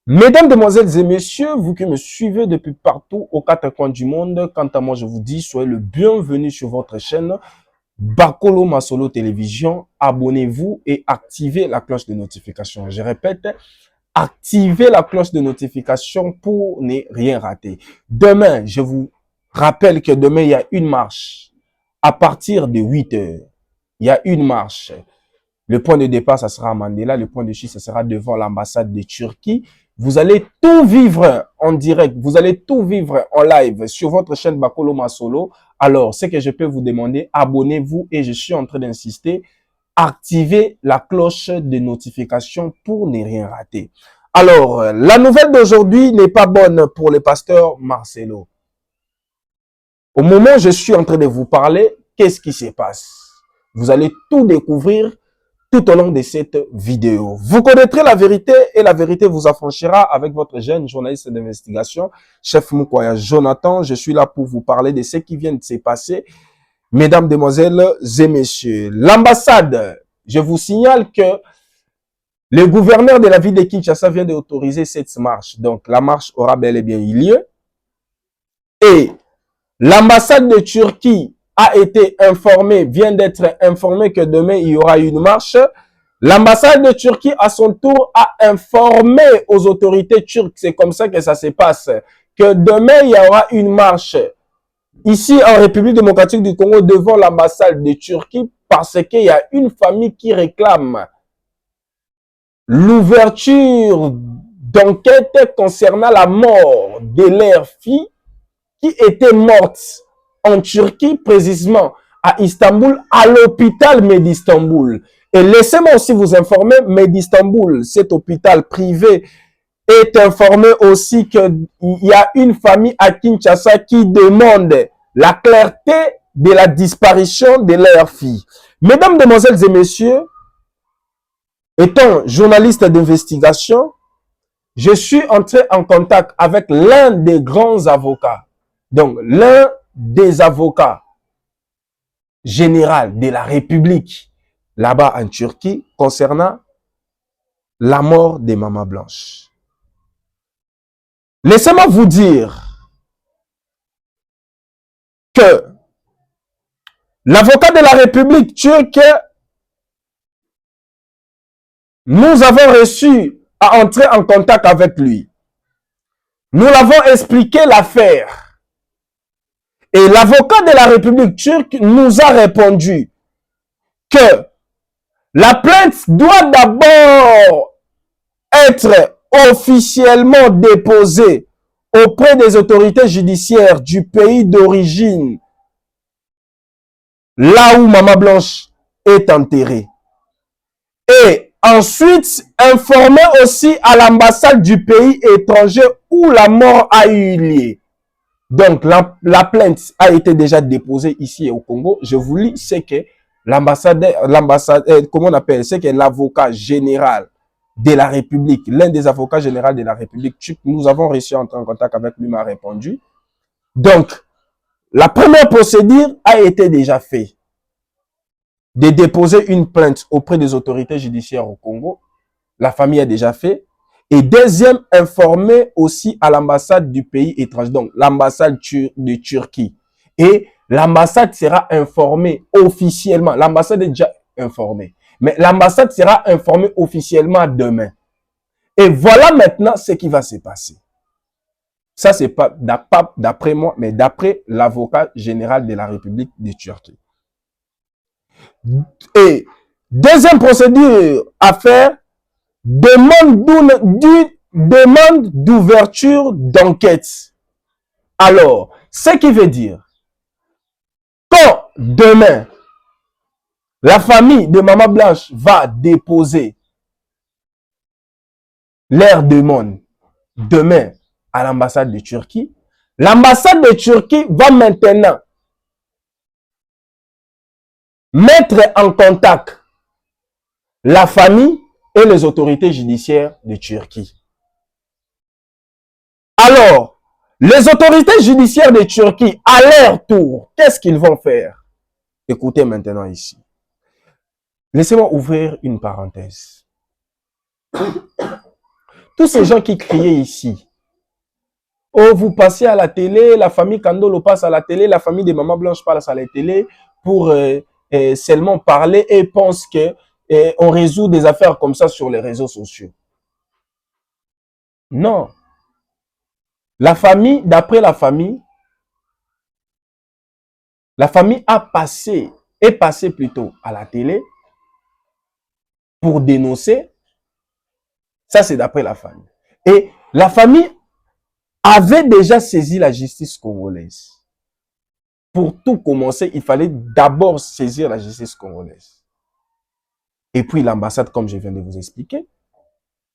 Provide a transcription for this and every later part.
Mesdames, Demoiselles et Messieurs, vous qui me suivez depuis partout aux quatre coins du monde, quant à moi, je vous dis, soyez le bienvenu sur votre chaîne Bakolo Masolo Télévision. Abonnez-vous et activez la cloche de notification. Je répète, activez la cloche de notification pour ne rien rater. Demain, je vous rappelle que demain, il y a une marche. À partir de 8 heures, il y a une marche. Le point de départ, ça sera à Mandela. Le point de chute, ça sera devant l'ambassade de Turquie. Vous allez tout vivre en direct. Vous allez tout vivre en live sur votre chaîne Bakolo Masolo. Alors, ce que je peux vous demander, abonnez-vous et je suis en train d'insister, activez la cloche de notification pour ne rien rater. Alors, la nouvelle d'aujourd'hui n'est pas bonne pour le pasteur Marcelo. Au moment où je suis en train de vous parler, qu'est-ce qui se passe? Vous allez tout découvrir tout au long de cette vidéo. Vous connaîtrez la vérité et la vérité vous affranchira avec votre jeune journaliste d'investigation, chef Mukwaya Jonathan. Je suis là pour vous parler de ce qui vient de se passer. Mesdames, Demoiselles et Messieurs, l'ambassade, je vous signale que le gouverneur de la ville de Kinshasa vient d'autoriser cette marche. Donc, la marche aura bel et bien eu lieu. Et l'ambassade de Turquie a été informée, vient d'être informée que demain, il y aura une marche. L'ambassade de Turquie, à son tour, a informé aux autorités turques, c'est comme ça que ça se passe, que demain, il y aura une marche ici en République démocratique du Congo devant l'ambassade de Turquie parce qu'il y a une famille qui réclame l'ouverture d'enquête concernant la mort de leur fille qui était morte en Turquie, précisément à Istanbul, à l'hôpital Medistanbul. Et laissez-moi aussi vous informer, Medistanbul, cet hôpital privé, est informé aussi qu'il y a une famille à Kinshasa qui demande la clarté de la disparition de leur fille. Mesdames, Demoiselles et Messieurs, étant journaliste d'investigation, je suis entré en contact avec l'un des grands avocats. Donc, l'un des avocats généraux de la République là-bas en Turquie concernant la mort des mamans blanches. Laissez-moi vous dire que l'avocat de la République turque, nous avons réussi à entrer en contact avec lui. Nous l'avons expliqué l'affaire. Et l'avocat de la République turque nous a répondu que la plainte doit d'abord être officiellement déposée auprès des autorités judiciaires du pays d'origine, là où Maman Blanche est enterrée. Et ensuite, informer aussi à l'ambassade du pays étranger où la mort a eu lieu. Donc, la plainte a été déjà déposée ici au Congo. Je vous lis ce que comment on appelle, c'est que l'avocat général de la République, l'un des avocats généraux de la République turque, nous avons réussi à entrer en contact avec lui, m'a répondu. Donc, la première procédure a été déjà faite de déposer une plainte auprès des autorités judiciaires au Congo. La famille a déjà fait. Et deuxième, informer aussi à l'ambassade du pays étranger, donc l'ambassade de Turquie. Et l'ambassade sera informée officiellement. L'ambassade est déjà informée. Mais l'ambassade sera informée officiellement demain. Et voilà maintenant ce qui va se passer. Ça, c'est pas d'après moi, mais d'après l'avocat général de la République de Turquie. Et deuxième procédure à faire, demande d'ouverture d'enquête. Alors, ce qui veut dire, quand demain, la famille de Maman Blanche va déposer leur demande demain à l'ambassade de Turquie, l'ambassade de Turquie va maintenant mettre en contact la famille et les autorités judiciaires de Turquie. Alors, les autorités judiciaires de Turquie, à leur tour, qu'est-ce qu'ils vont faire? Écoutez maintenant ici. Laissez-moi ouvrir une parenthèse. Tous ces gens qui criaient ici. Oh, vous passez à la télé, la famille Kandolo passe à la télé, la famille des mamans blanches passe à la télé pour seulement parler et pense que on résout des affaires comme ça sur les réseaux sociaux. Non. La famille, d'après la famille est passée plutôt à la télé pour dénoncer. Ça, c'est d'après la famille. Et la famille avait déjà saisi la justice congolaise. Pour tout commencer, il fallait d'abord saisir la justice congolaise. Et puis l'ambassade, comme je viens de vous expliquer.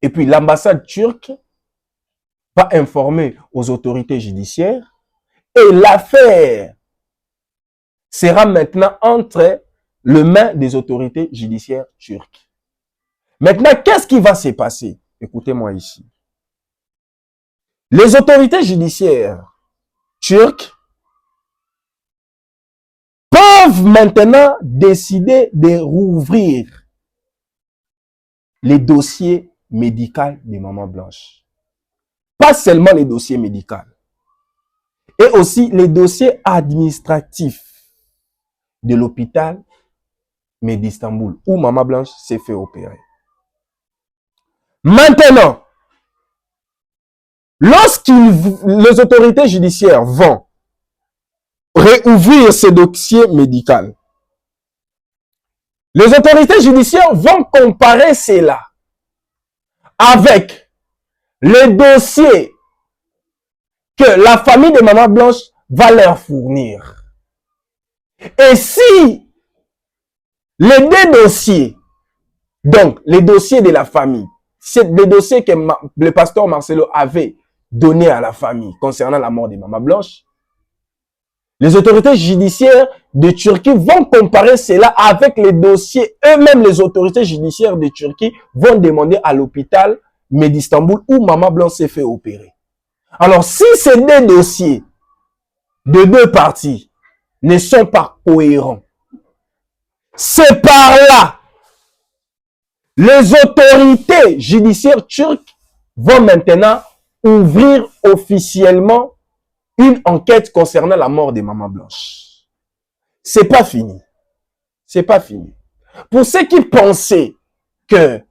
Et puis l'ambassade turque va informer aux autorités judiciaires. Et l'affaire sera maintenant entre les mains des autorités judiciaires turques. Maintenant, qu'est-ce qui va se passer? Écoutez-moi ici. Les autorités judiciaires turques peuvent maintenant décider de rouvrir les dossiers médicaux des mamans blanches. Pas seulement les dossiers médicaux, et aussi les dossiers administratifs de l'hôpital d'Istanbul, où maman blanche s'est fait opérer. Maintenant, lorsque les autorités judiciaires vont réouvrir ces dossiers médicaux, les autorités judiciaires vont comparer cela avec les dossiers que la famille de maman blanche va leur fournir. Et si les deux dossiers, donc les dossiers de la famille, c'est des dossiers que le pasteur Marcelo avait donné à la famille concernant la mort de maman blanche, les autorités judiciaires de Turquie vont comparer cela avec les dossiers. Eux-mêmes, les autorités judiciaires de Turquie vont demander à l'hôpital d'Istanbul où maman blanche s'est fait opérer. Alors, si ces deux dossiers de deux parties ne sont pas cohérents, c'est par là les autorités judiciaires turques vont maintenant ouvrir officiellement une enquête concernant la mort des mamans blanches. C'est pas fini. C'est pas fini. Pour ceux qui pensaient que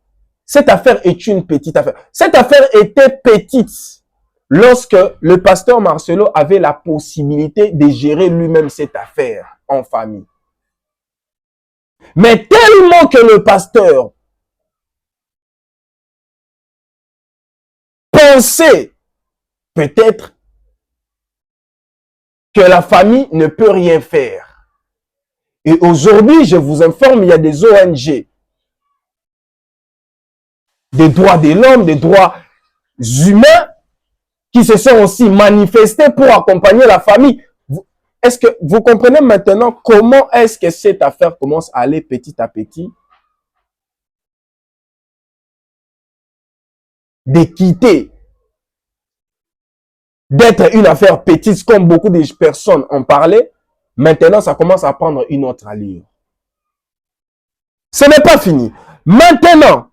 cette affaire est une petite affaire, cette affaire était petite lorsque le pasteur Marcelo avait la possibilité de gérer lui-même cette affaire en famille. Mais tellement que le pasteur pensait peut-être que la famille ne peut rien faire. Et aujourd'hui, je vous informe, il y a des ONG, des droits de l'homme, des droits humains, qui se sont aussi manifestés pour accompagner la famille. Est-ce que vous comprenez maintenant comment est-ce que cette affaire commence à aller petit à petit? De quitter, d'être une affaire petite comme beaucoup de personnes en parlaient, maintenant ça commence à prendre une autre allure. Ce n'est pas fini. Maintenant,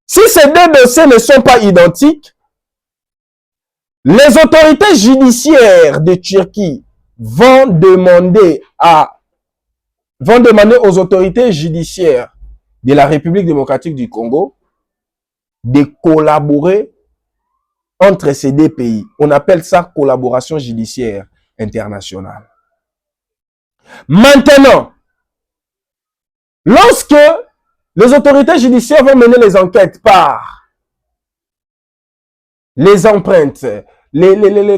si ces deux dossiers ne sont pas identiques, les autorités judiciaires de Turquie vont demander aux autorités judiciaires de la République démocratique du Congo de collaborer entre ces deux pays. On appelle ça collaboration judiciaire internationale. Maintenant, lorsque les autorités judiciaires vont mener les enquêtes par les empreintes,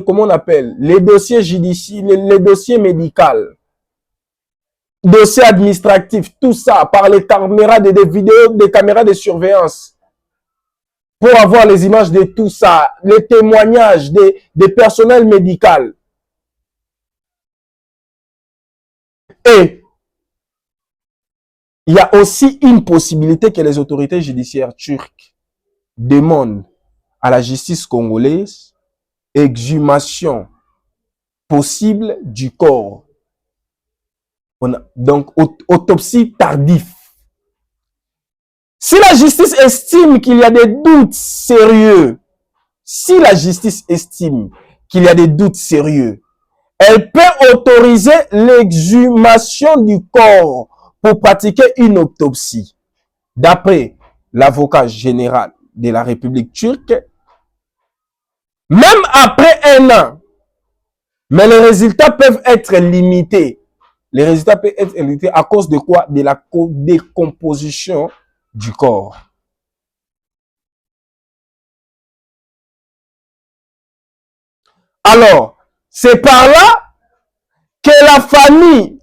comment on appelle, les dossiers judiciaires, les dossiers médicaux, dossiers administratifs, tout ça, par les caméras des vidéos, des caméras de surveillance, pour avoir les images de tout ça, les témoignages des personnels médicaux. Et il y a aussi une possibilité que les autorités judiciaires turques demandent à la justice congolaise exhumation possible du corps. Donc, autopsie tardive. Si la justice estime qu'il y a des doutes sérieux, si la justice estime qu'il y a des doutes sérieux, elle peut autoriser l'exhumation du corps pour pratiquer une autopsie. D'après l'avocat général de la République turque, même après 1 an, mais les résultats peuvent être limités. Les résultats peuvent être limités à cause de quoi? De la décomposition du corps. Alors, c'est par là que la famille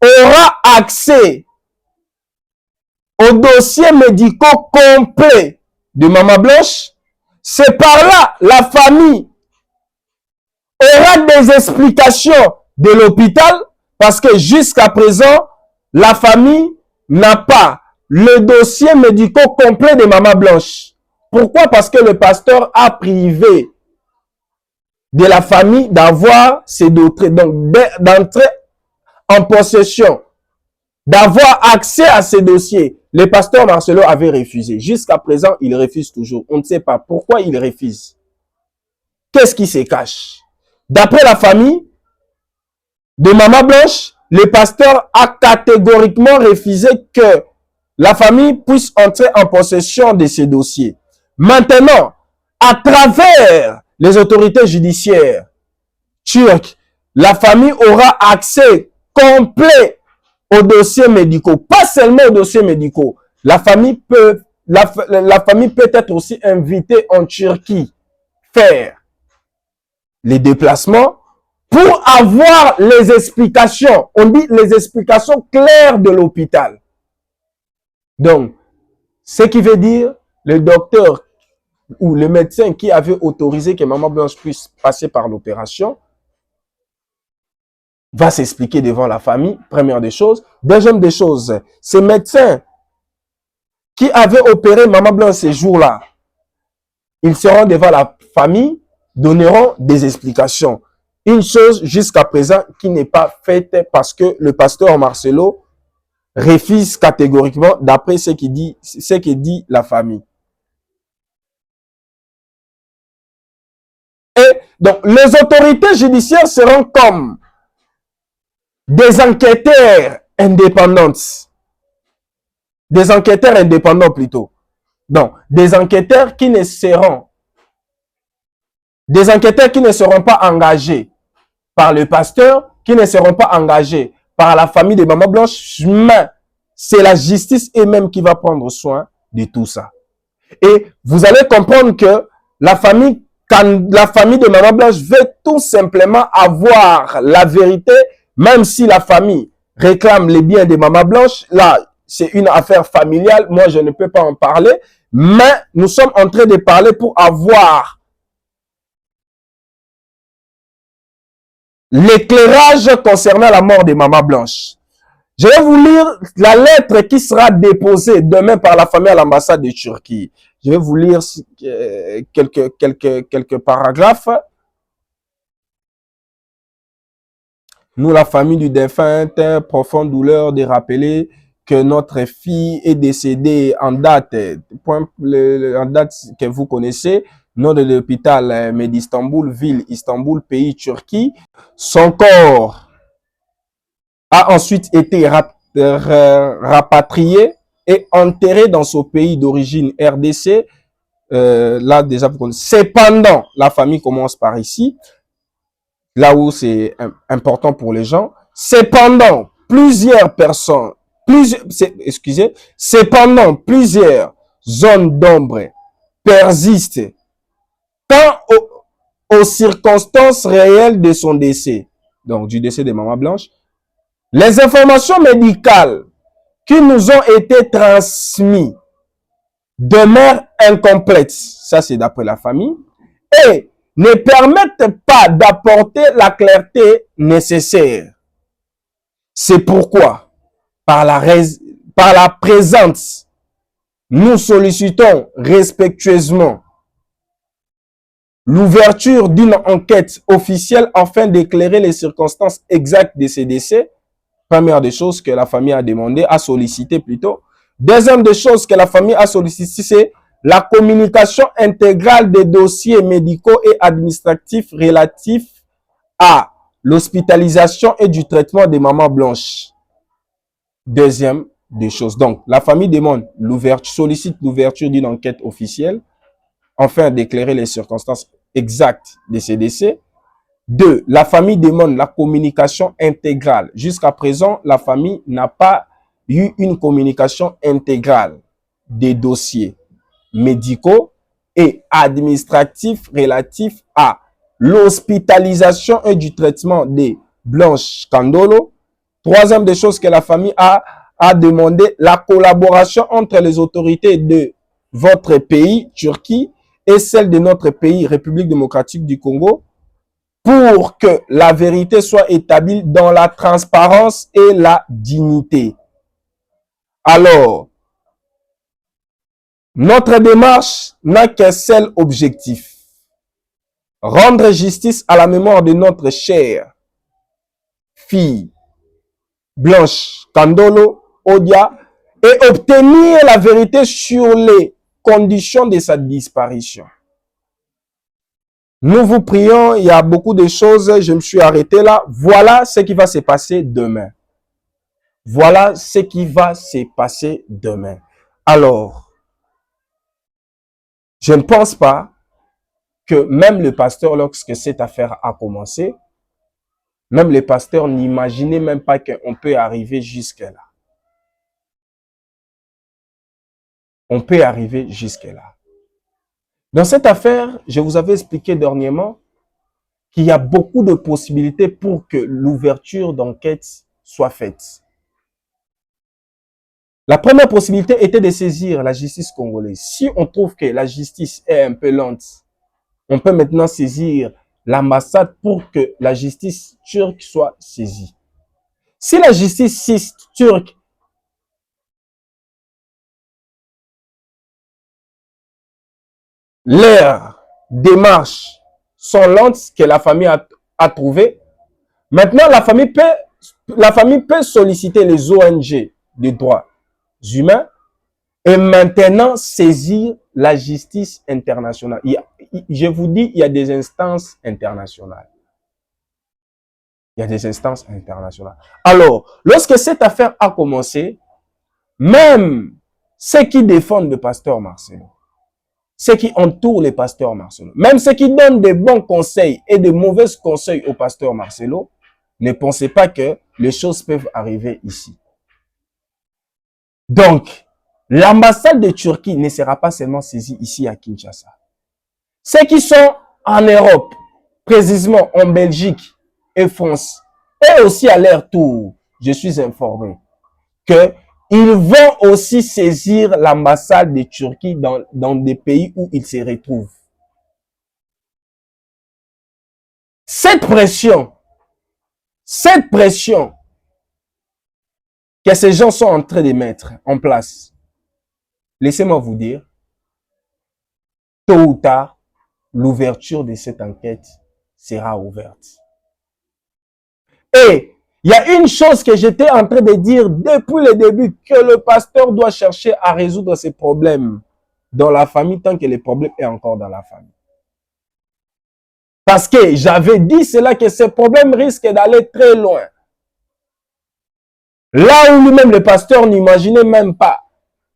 aura accès aux dossiers médicaux complets de Maman Blanche. C'est par là la famille aura des explications de l'hôpital parce que jusqu'à présent, la famille n'a pas le dossier médical complet de Maman Blanche. Pourquoi? Parce que le pasteur a privé de la famille d'avoir ces dossiers, donc d'entrer en possession, d'avoir accès à ces dossiers. Le pasteur Marcelo avait refusé. Jusqu'à présent, il refuse toujours. On ne sait pas pourquoi il refuse. Qu'est-ce qui se cache? D'après la famille de Maman Blanche, le pasteur a catégoriquement refusé que la famille puisse entrer en possession de ces dossiers. Maintenant, à travers les autorités judiciaires turques, la famille aura accès complet aux dossiers médicaux. Pas seulement aux dossiers médicaux. La famille peut être aussi invitée en Turquie faire les déplacements pour avoir les explications. On dit les explications claires de l'hôpital. Donc, ce qui veut dire le docteur ou le médecin qui avait autorisé que Maman Blanche puisse passer par l'opération va s'expliquer devant la famille, première des choses. Deuxième des choses, ces médecins qui avaient opéré Maman Blanche ces jours-là, ils seront devant la famille, donneront des explications. Une chose jusqu'à présent qui n'est pas faite parce que le pasteur Marcelo refuse catégoriquement d'après ce que dit la famille. Et donc, les autorités judiciaires seront comme des enquêteurs indépendants. Des enquêteurs indépendants plutôt. Donc, des enquêteurs qui ne seront pas engagés par le pasteur, qui ne seront pas engagés par la famille de Maman Blanche, mais c'est la justice elle-même qui va prendre soin de tout ça. Et vous allez comprendre que la famille, quand la famille de Maman Blanche veut tout simplement avoir la vérité, même si la famille réclame les biens de Maman Blanche, là, c'est une affaire familiale, moi je ne peux pas en parler, mais nous sommes en train de parler pour avoir l'éclairage concernant la mort de Maman Blanche. Je vais vous lire la lettre qui sera déposée demain par la famille à l'ambassade de Turquie. Je vais vous lire quelques paragraphes. Nous, la famille du défunt, profonde douleur de rappeler que notre fille est décédée en date que vous connaissez, nom de l'hôpital Medistanbul, ville Istanbul, pays Turquie. Son corps a ensuite été rapatrié et enterré dans son pays d'origine RDC. Là, déjà, vous connaissez. Cependant, la famille commence par ici, là où c'est important pour les gens. Cependant, plusieurs zones d'ombre persistent tant aux circonstances réelles de son décès, donc du décès de Maman Blanche. Les informations médicales qui nous ont été transmises demeurent incomplètes, ça c'est d'après la famille, et ne permettent pas d'apporter la clarté nécessaire. C'est pourquoi, par la présente, nous sollicitons respectueusement l'ouverture d'une enquête officielle afin d'éclairer les circonstances exactes de ces décès. Première des choses que la famille a demandé, a sollicité plutôt, Deuxième des choses que la famille a sollicité, c'est la communication intégrale des dossiers médicaux et administratifs relatifs à l'hospitalisation et du traitement des mamans blanches. Deuxième des choses. Donc, la famille demande l'ouverture, sollicite l'ouverture d'une enquête officielle afin d'éclairer les circonstances exactes de ces décès. 2. La famille demande la communication intégrale. Jusqu'à présent, la famille n'a pas eu une communication intégrale des dossiers médicaux et administratifs relatifs à l'hospitalisation et du traitement des Blanche Kandolo. Troisième des choses que la famille a demandé, la collaboration entre les autorités de votre pays, Turquie, et celle de notre pays, République démocratique du Congo, pour que la vérité soit établie dans la transparence et la dignité. Alors, notre démarche n'a qu'un seul objectif: rendre justice à la mémoire de notre chère fille Blanche Kandolo Odia et obtenir la vérité sur les conditions de sa disparition. Nous vous prions, il y a beaucoup de choses, je me suis arrêté là. Voilà ce qui va se passer demain. Voilà ce qui va se passer demain. Alors, je ne pense pas que même le pasteur, lorsque cette affaire a commencé, même le pasteur n'imaginait même pas qu'on peut arriver jusque-là. On peut arriver jusque-là. Dans cette affaire, je vous avais expliqué dernièrement qu'il y a beaucoup de possibilités pour que l'ouverture d'enquête soit faite. La première possibilité était de saisir la justice congolaise. Si on trouve que la justice est un peu lente, on peut maintenant saisir l'ambassade pour que la justice turque soit saisie. Si la justice turque leurs démarches sont lentes que la famille a trouvées, maintenant la famille peut solliciter les ONG de droits humains et maintenant saisir la justice internationale. Je vous dis, il y a des instances internationales. Il y a des instances internationales. Alors, lorsque cette affaire a commencé, même ceux qui défendent le pasteur Marcelo, ceux qui entourent le pasteur Marcelo, même ceux qui donnent des bons conseils et de mauvais conseils au pasteur Marcelo, ne pensez pas que les choses peuvent arriver ici. Donc, l'ambassade de Turquie ne sera pas seulement saisie ici à Kinshasa. Ceux qui sont en Europe, précisément en Belgique et France, et aussi à leur tour, je suis informé que ils vont aussi saisir l'ambassade de Turquie dans des pays où ils se retrouvent. Cette pression que ces gens sont en train de mettre en place, laissez-moi vous dire, tôt ou tard, l'ouverture de cette enquête sera ouverte. Et il y a une chose que j'étais en train de dire depuis le début, que le pasteur doit chercher à résoudre ses problèmes dans la famille tant que le problème est encore dans la famille. Parce que j'avais dit cela, que ce problème risque d'aller très loin. Là où lui-même, le pasteur, n'imaginait même pas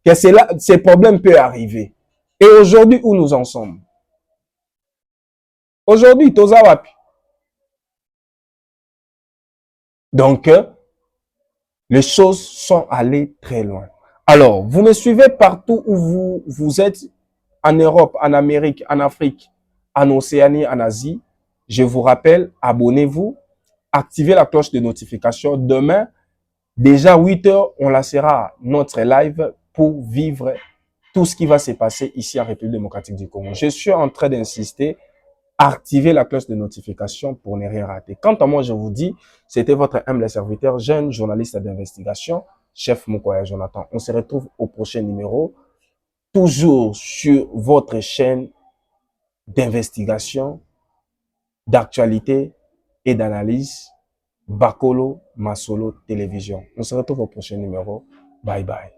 que ces problèmes peuvent arriver. Et aujourd'hui, où nous en sommes? Aujourd'hui, Tozawapi. Donc, les choses sont allées très loin. Alors, vous me suivez partout où vous êtes, en Europe, en Amérique, en Afrique, en Océanie, en Asie. Je vous rappelle, abonnez-vous, activez la cloche de notification. Demain, déjà 8 h, on lancera notre live pour vivre tout ce qui va se passer ici en République démocratique du Congo. Je suis en train d'insister, activez la cloche de notification pour ne rien rater. Quant à moi, je vous dis, c'était votre humble serviteur, jeune journaliste d'investigation, chef Mukwaya Jonathan. On se retrouve au prochain numéro, toujours sur votre chaîne d'investigation, d'actualité et d'analyse, Bakolo Masolo Télévision. On se retrouve au prochain numéro. Bye bye.